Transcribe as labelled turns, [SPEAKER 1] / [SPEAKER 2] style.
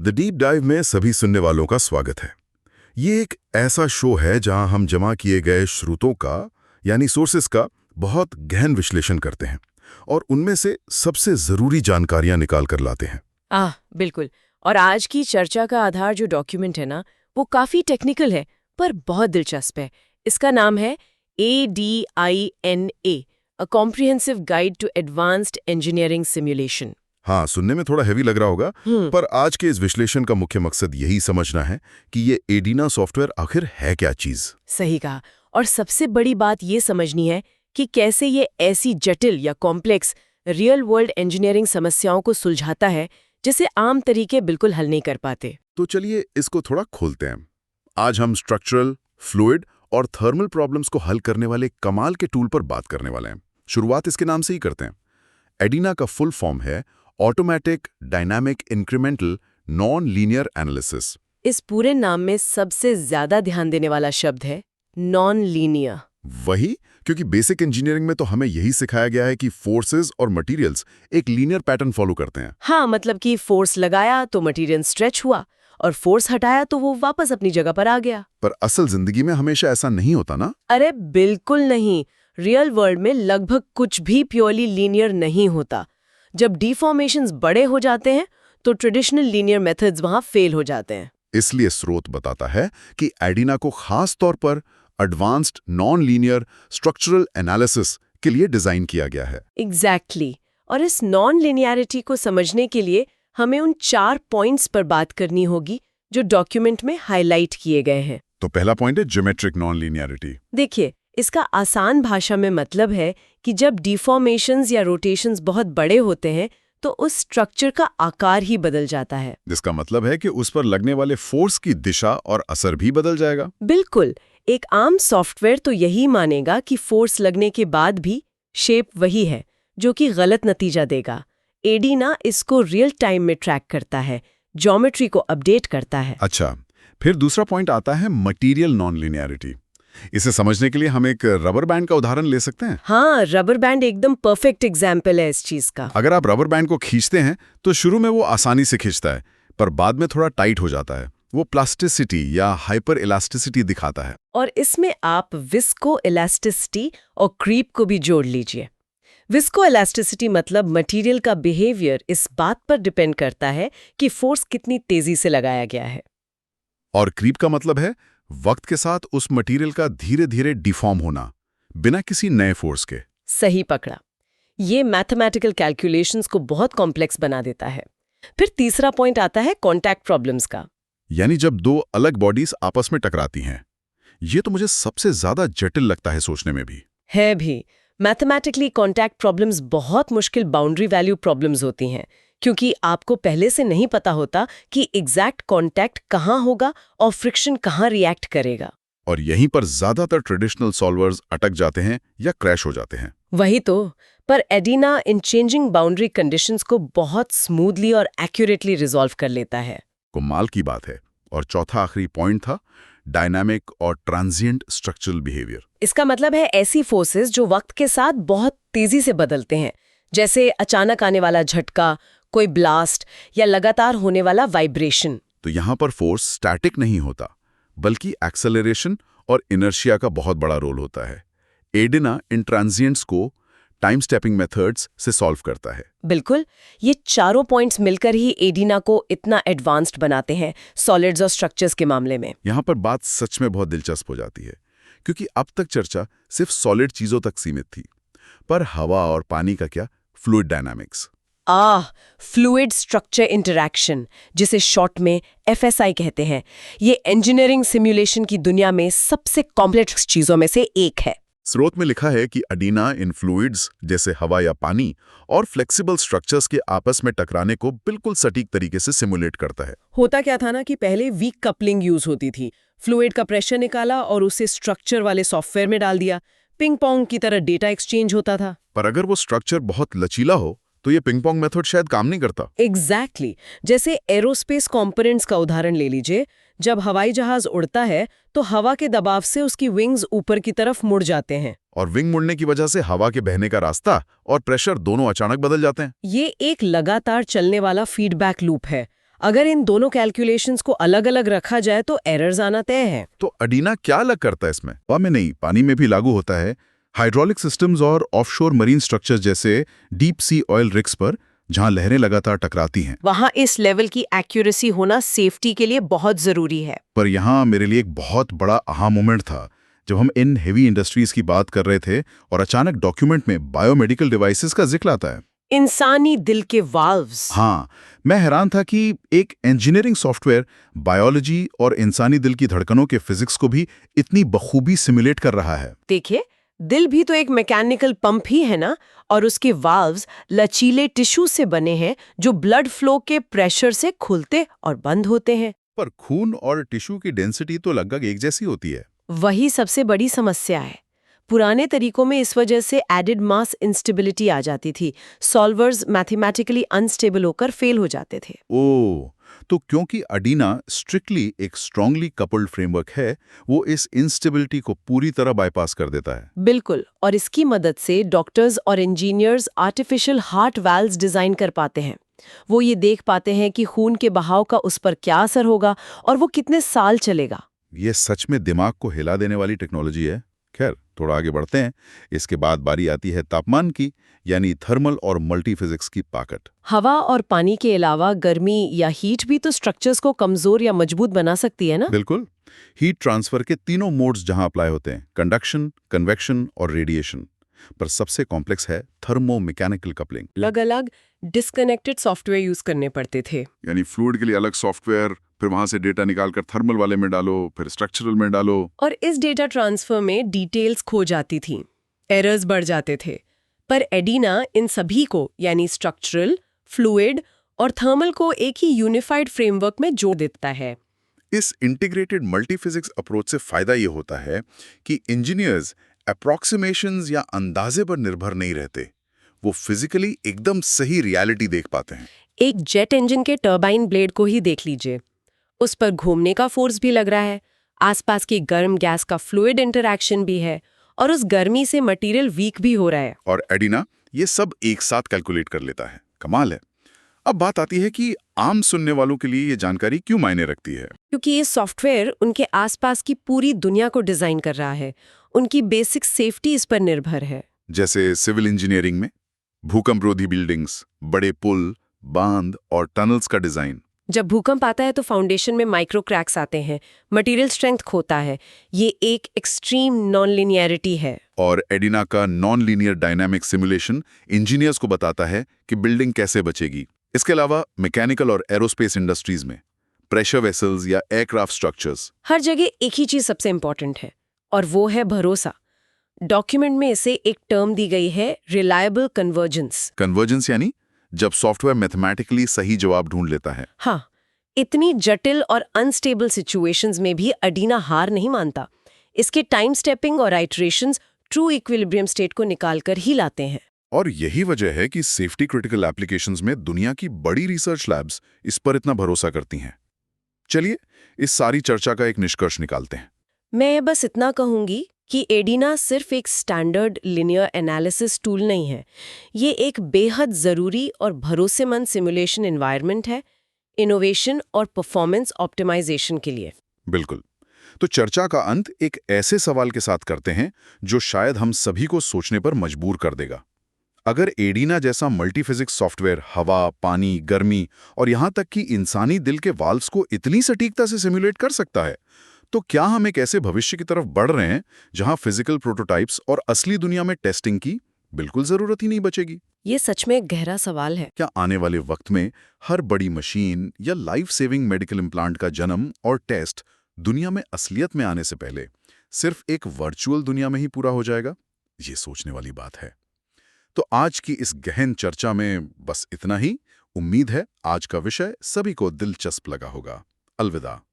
[SPEAKER 1] The deep dive में सभी सुनने वालों का स्वागत है। ये एक ऐसा शो है जहां हम जमा किए गए स्रोतों का यानी सोर्सेस का बहुत गहन विश्लेषण करते हैं और उनमें से सबसे जरूरी जानकारियां निकाल कर लाते हैं।
[SPEAKER 2] बिल्कुल। और आज की चर्चा का आधार जो डॉक्यूमेंट है ना, वो काफी टेक्निकल है पर बहुत दिलचस्प है। इसका नाम है ADINA, a comprehensive guide to advanced engineering simulation.
[SPEAKER 1] हाँ, सुनने में थोड़ा हैवी लग रहा होगा, पर आज के इस विश्लेषण का मुख्य मकसद यही समझना है कि ये एडिना सॉफ्टवेयर आखिर है क्या चीज।
[SPEAKER 2] सही कहा। और सबसे बड़ी बात ये समझनी है कि कैसे ये ऐसी जटिल या कॉम्प्लेक्स रियल वर्ल्ड इंजीनियरिंग समस्याओं को सुलझाता है जिसे आम तरीके बिल्कुल हल नहीं कर पाते।
[SPEAKER 1] तो चलिए इसको थोड़ा खोलते हैं। आज हम स्ट्रक्चरल, फ्लूइड और थर्मल प्रॉब्लम्स को हल करने वाले कमाल के टूल पर बात करने वाले हैं। शुरुआत इसके नाम से ही करते हैं। एडिना का फुल फॉर्म है automatic dynamic incremental non linear analysis.
[SPEAKER 2] इस पूरे नाम में सबसे ज्यादा ध्यान देने वाला शब्द है नॉन लीनियर।
[SPEAKER 1] वही, क्योंकि बेसिक इंजीनियरिंग में तो हमें यही सिखाया गया है कि फोर्सेस और मटेरियल्स एक लीनियर पैटर्न फॉलो करते हैं।
[SPEAKER 2] हाँ, मतलब कि फोर्स लगाया तो मटेरियल स्ट्रेच हुआ और फोर्स हटाया तो वो वापस अपनी जगह पर आ गया।
[SPEAKER 1] पर असल जिंदगी में हमेशा ऐसा नहीं होता ना।
[SPEAKER 2] अरे बिल्कुल नहीं। रियल वर्ल्ड में लगभग कुछ भी प्योरली लीनियर नहीं होता। जब डिफॉर्मेशंस बड़े हो जाते हैं तो ट्रेडिशनल लीनियर मेथड्स वहां फेल हो जाते हैं।
[SPEAKER 1] इसलिए स्रोत बताता है कि एडिना को खास तौर पर advanced non linear structural analysis के लिए डिजाइन किया गया है।
[SPEAKER 2] एग्जैक्टली। और इस नॉन लिनियरिटी को समझने के लिए हमें उन 4 पॉइंट्स पर बात करनी होगी जो डॉक्यूमेंट में हाईलाइट किए गए हैं।
[SPEAKER 1] तो पहला पॉइंट है ज्योमेट्रिक नॉन लीनियरिटी।
[SPEAKER 2] देखिए, इसका आसान भाषा में मतलब है कि जब डिफॉर्मेशंस या रोटेशंस बहुत बड़े होते हैं तो उस स्ट्रक्चर का आकार ही बदल जाता है।
[SPEAKER 1] जिसका मतलब है कि उस पर लगने वाले फोर्स की दिशा और असर भी बदल जाएगा।
[SPEAKER 2] बिल्कुल। एक आम सॉफ्टवेयर तो यही मानेगा कि फोर्स लगने के बाद भी शेप वही है, जो कि गलत नतीजा देगा। एडिना इसको रियल टाइम में ट्रैक करता है, ज्योमेट्री को अपडेट करता है।
[SPEAKER 1] अच्छा, फिर दूसरा पॉइंट आता है मटेरियल नॉन लीनियरिटी। इसे समझने के लिए हम एक रबर बैंड का उदाहरण ले सकते हैं।
[SPEAKER 2] हाँ, रबर बैंड एकदम परफेक्ट एग्जाम्पल है इस चीज का।
[SPEAKER 1] अगर आप रबर बैंड को खींचते हैं तो शुरू में वो आसानी से खींचता है, पर बाद में थोड़ा टाइट हो जाता है। वो प्लास्टिसिटी या हाइपर इलास्टिसिटी दिखाता है।
[SPEAKER 2] और इसमें आप विस्को इलास्टिसिटी और क्रीप को भी जोड़ लीजिए। विस्को इलास्टिसिटी मतलब मटेरियल का बिहेवियर इस बात पर डिपेंड करता है कि फोर्स कितनी तेजी से लगाया गया है।
[SPEAKER 1] और क्रीप का मतलब है वक्त के साथ उस मटेरियल का धीरे धीरे डिफॉर्म होना, बिना किसी नए फोर्स के।
[SPEAKER 2] सही पकड़ा। ये मैथमेटिकल कैलकुलेशंस को बहुत कॉम्प्लेक्स बना देता है। फिर तीसरा पॉइंट आता है कॉन्टैक्ट प्रॉब्लम्स का।
[SPEAKER 1] यानी जब दो अलग बॉडीज आपस में टकराती हैं। ये तो मुझे सबसे ज्यादा जटिल लगता है सोचने में भी।
[SPEAKER 2] है भी। मैथमेटिकली कॉन्टैक्ट प्रॉब्लम्स बहुत मुश्किल बाउंड्री वैल्यू प्रॉब्लम्स होती हैं, क्योंकि आपको पहले से नहीं पता होता कि एग्जैक्ट कॉन्टैक्ट कहाँ होगा और फ्रिक्शन कहाँ रिएक्ट करेगा।
[SPEAKER 1] और यहीं पर ज्यादातर ट्रेडिशनल सॉल्वर्स अटक जाते हैं या क्रैश हो जाते हैं।
[SPEAKER 2] वही तो। पर एडिना इन चेंजिंग बाउंड्री कंडीशंस को बहुत स्मूथली और एक्यूरेटली रिजॉल्व कर लेता है।
[SPEAKER 1] कमाल की बात है। और चौथा आखिरी पॉइंट था डायनामिक और ट्रांजिएंट स्ट्रक्चरल बिहेवियर।
[SPEAKER 2] इसका मतलब है ऐसी फोर्सेस जो वक्त के साथ बहुत तेजी से बदलते हैं, जैसे अचानक आने वाला झटका, कोई ब्लास्ट या लगातार होने वाला वाइब्रेशन।
[SPEAKER 1] तो यहाँ पर फोर्स स्टैटिक नहीं होता, बल्कि एक्सेलरेशन और इनर्शिया का बहुत बड़ा रोल होता है। एडिना इन ट्रांजिएंट्स को टाइम स्टेपिंग मेथड्स से सॉल्व करता है।
[SPEAKER 2] बिल्कुल। ये चारों पॉइंट्स मिलकर ही एडिना को इतना एडवांस्ड बनाते हैं सॉलिड्स और स्ट्रक्चर्स के मामले में।
[SPEAKER 1] यहाँ पर बात सच में बहुत दिलचस्प हो जाती है, क्योंकि अब तक चर्चा सिर्फ सॉलिड चीजों तक सीमित थी। पर हवा और पानी का क्या? Fluid dynamics.
[SPEAKER 2] Fluid structure interaction, जिसे शॉर्ट में FSI कहते हैं, ये इंजीनियरिंग सिमुलेशन की दुनिया में सबसे कॉम्प्लेक्स चीजों में से एक है।
[SPEAKER 1] स्रोत में लिखा है कि एडिना इन फ्लूइड्स जैसे हवा या पानी और फ्लेक्सिबल स्ट्रक्चर्स के आपस में टकराने को बिल्कुल सटीक तरीके से सिमुलेट करता है।
[SPEAKER 2] होता क्या था ना कि पहले वीक कपलिंग यूज होती थी। फ्लूइड का प्रेशर निकाला और उसे स्ट्रक्चर वाले सॉफ्टवेयर में डाल दिया। पिंग पोंग की तरह डेटा एक्सचेंज होता था।
[SPEAKER 1] पर अगर वो स्ट्रक्चर बहुत लचीला हो तो ये पिंग पोंग मेथड शायद काम नहीं करता।
[SPEAKER 2] एग्जैक्टली। जैसे एरोस्पेस कंपोनेंट्स का उदाहरण ले लीजिए। जब हवाई जहाज उड़ता है तो हवा के दबाव से उसकी विंग्स ऊपर की तरफ मुड़ जाते हैं,
[SPEAKER 1] और विंग मुड़ने की वजह से हवा के बहने का रास्ता और प्रेशर दोनों अचानक बदल जाते हैं।
[SPEAKER 2] ये एक लगातार चलने वाला फीडबैक लूप है। अगर इन दोनों कैलकुलेशंस को अलग-अलग रखा जाए तो एरर्स आना तय है।
[SPEAKER 1] तो एडिना क्या अलग करता है इसमें? हवा में नहीं, पानी में भी लागू होता है। हाइड्रोलिक सिस्टम्स और ऑफशोर मरीन स्ट्रक्चर्स जैसे डीप सी ऑयल रिग्स पर, जहां लहरें लगातार टकराती हैं।
[SPEAKER 2] वहाँ इस लेवल की एक्यूरेसी होना सेफ्टी के लिए बहुत जरूरी है।
[SPEAKER 1] पर यहाँ मेरे लिए एक बहुत बड़ा aha मोमेंट था जब हम इन हेवी इंडस्ट्रीज की बात कर रहे थे और अचानक डॉक्यूमेंट में बायोमेडिकल डिवाइसेस का जिक्र आता है।
[SPEAKER 2] इंसानी दिल के वाल्व्स।
[SPEAKER 1] हाँ, मैं हैरान था कि एक इंजीनियरिंग सॉफ्टवेयर बायोलॉजी और इंसानी दिल की धड़कनों के फिजिक्स को भी इतनी बखूबी सिमुलेट कर रहा है।
[SPEAKER 2] देखिए, दिल भी तो एक मैकेनिकल पंप ही है ना, और उसके वाल्व्स लचीले टिश्यू से बने हैं जो ब्लड फ्लो के प्रेशर से खुलते और बंद होते हैं।
[SPEAKER 1] पर खून और टिश्यू की डेंसिटी तो लगभग एक जैसी होती है।
[SPEAKER 2] वही सबसे बड़ी समस्या है। पुराने तरीकों में इस वजह से एडिड मास इंस्टेबिलिटी आ जाती थी। सॉल्वर्स मैथमेटिकली अनस्टेबल होकर फेल हो जाते थे।
[SPEAKER 1] ओह, तो क्योंकि एडिना स्ट्रिक्टली एक स्ट्रांगली कपल्ड फ्रेमवर्क है, वो इस इंस्टेबिलिटी को पूरी तरह बाईपास कर देता है।
[SPEAKER 2] बिल्कुल, और इसकी मदद से डॉक्टर्स और engineers artificial heart valves design कर पाते हैं। वो ये देख पाते हैं कि खून के बहाव का उस पर क्या असर होगा और वो कितने साल चलेगा।
[SPEAKER 1] ये सच में दिमाग को हिला देने वाली टेक्नोलॉजी है। खैर, थोड़ा आगे बढ़ते हैं। इसके बाद बारी आती है तापमान की, यानी थर्मल और मल्टीफिजिक्स की ताकत।
[SPEAKER 2] हवा और पानी के अलावा गर्मी या हीट भी तो स्ट्रक्चर्स को कमजोर या मजबूत बना सकती है ना?
[SPEAKER 1] बिल्कुल। हीट ट्रांसफर के तीनों मोड्स जहां अप्लाई होते हैं, कंडक्शन, कन्वेक्शन और रेडिएशन। पर सबसे कॉम्प्लेक्स है थर्मोमैकेनिकल कपलिंग।
[SPEAKER 2] अलग अलग डिस्कनेक्टेड सॉफ्टवेयर यूज करने पड़ते थे।
[SPEAKER 1] यानी फ्लूइड के लिए अलग सॉफ्टवेयर, फिर वहां से डेटा निकालकर थर्मल वाले में डालो, फिर स्ट्रक्चरल में डालो।
[SPEAKER 2] और इस डेटा ट्रांसफर में डिटेल्स खो जाती थीं, एरर्स बढ़ जाते थे। पर एडिना इन सभी को, यानी स्ट्रक्चरल, फ्लूइड और थर्मल को एक ही यूनिफाइड फ्रेमवर्क में जोड़ देता है।
[SPEAKER 1] इस इंटीग्रेटेड मल्टीफिजिक्स अप्रोच से फायदा ये होता है कि इंजीनियर्स अप्रॉक्सीमेशंस या अंदाजे पर निर्भर नहीं रहते। वो फिजिकली एकदम सही रियलिटी देख पाते हैं।
[SPEAKER 2] एक जेट इंजन के टर्बाइन ब्लेड को ही देख लीजिए। उस पर घूमने का फोर्स भी लग रहा है, आसपास की गर्म गैस का फ्लूइड इंटरैक्शन भी है, और उस गर्मी से मटेरियल वीक भी हो रहा है।
[SPEAKER 1] और एडिना ये सब एक साथ कैलकुलेट कर लेता है। कमाल है। अब बात आती है कि आम सुनने वालों के लिए ये जानकारी क्यों मायने रखती है।
[SPEAKER 2] क्योंकि ये सॉफ्टवेयर उनके आसपास की पूरी दुनिया को डिजाइन कर रहा है। उनकी बेसिक सेफ्टी इस पर निर्भर है।
[SPEAKER 1] जैसे सिविल इंजीनियरिंग में भूकंपरोधी बिल्डिंग्स, बड़े पुल, बांध और टनल्स का डिजाइन।
[SPEAKER 2] जब भूकंप आता है तो फाउंडेशन में माइक्रो क्रैक्स आते हैं, मटेरियल स्ट्रेंथ खोता है। ये एक एक्सट्रीम नॉन लिनियरिटी है।
[SPEAKER 1] और एडिना का non linear dynamic simulation engineers को बताता है कि बिल्डिंग कैसे बचेगी। इसके अलावा मैकेनिकल और एरोस्पेस इंडस्ट्रीज में प्रेशर वेसल्स या एयरक्राफ्ट स्ट्रक्चर्स,
[SPEAKER 2] हर जगह एक ही चीज सबसे इंपॉर्टेंट है, और वो है भरोसा। डॉक्यूमेंट में इसे एक टर्म दी गई है, रिलायबल कन्वर्जेंस।
[SPEAKER 1] कन्वर्जेंस यानी जब सॉफ्टवेयर मैथमेटिकली सही जवाब ढूंढ लेता है।
[SPEAKER 2] हाँ, इतनी जटिल और अनस्टेबल सिचुएशंस में भी एडिना हार नहीं मानता। इसके टाइम स्टेपिंग और आइटरेशंस ट्रू इक्विलिब्रियम स्टेट को निकालकर ही लाते हैं।
[SPEAKER 1] और यही वजह है कि सेफ्टी क्रिटिकल एप्लीकेशंस में दुनिया की बड़ी रिसर्च लैब्स इस पर इतना भरोसा करती हैं। चलिए, इस सारी चर्चा का एक निष्कर्ष निकालते हैं।
[SPEAKER 2] मैं बस इतना कहूंगी कि एडिना सिर्फ एक स्टैंडर्ड लिनियर एनालिसिस टूल नहीं है। ये एक बेहद ज़रूरी और भरोसेमंद सिमुलेशन एनवायरनमेंट है, इनोवेशन और परफॉर्मेंस ऑप्टिमाइजेशन के लिए।
[SPEAKER 1] बिल्कुल। तो चर्चा का अंत एक ऐसे सवाल के साथ करते हैं जो शायद हम सभी को सोचने पर मजबूर कर देगा। अगर एडिना जैसा मल्टीफिजिक्स सॉफ्टवेयर हवा, पानी, गर्मी और यहाँ तक कि इंसानी दिल के वाल्व्स को इतनी सटीकता से सिमुलेट कर सकता है, तो क्या हम एक ऐसे भविष्य की तरफ बढ़ रहे हैं जहां फिजिकल प्रोटोटाइप्स और असली दुनिया में टेस्टिंग की बिल्कुल जरूरत ही नहीं बचेगी?
[SPEAKER 2] ये सच में एक गहरा सवाल है।
[SPEAKER 1] क्या आने वाले वक्त में हर बड़ी मशीन या लाइफ सेविंग मेडिकल इम्प्लांट का जन्म और टेस्ट दुनिया में असलियत में आने से पहले सिर्फ एक वर्चुअल दुनिया में ही पूरा हो जाएगा? ये सोचने वाली बात है। तो आज की इस गहन चर्चा में बस इतना ही। उम्मीद है आज का विषय सभी को दिलचस्प लगा होगा। अलविदा।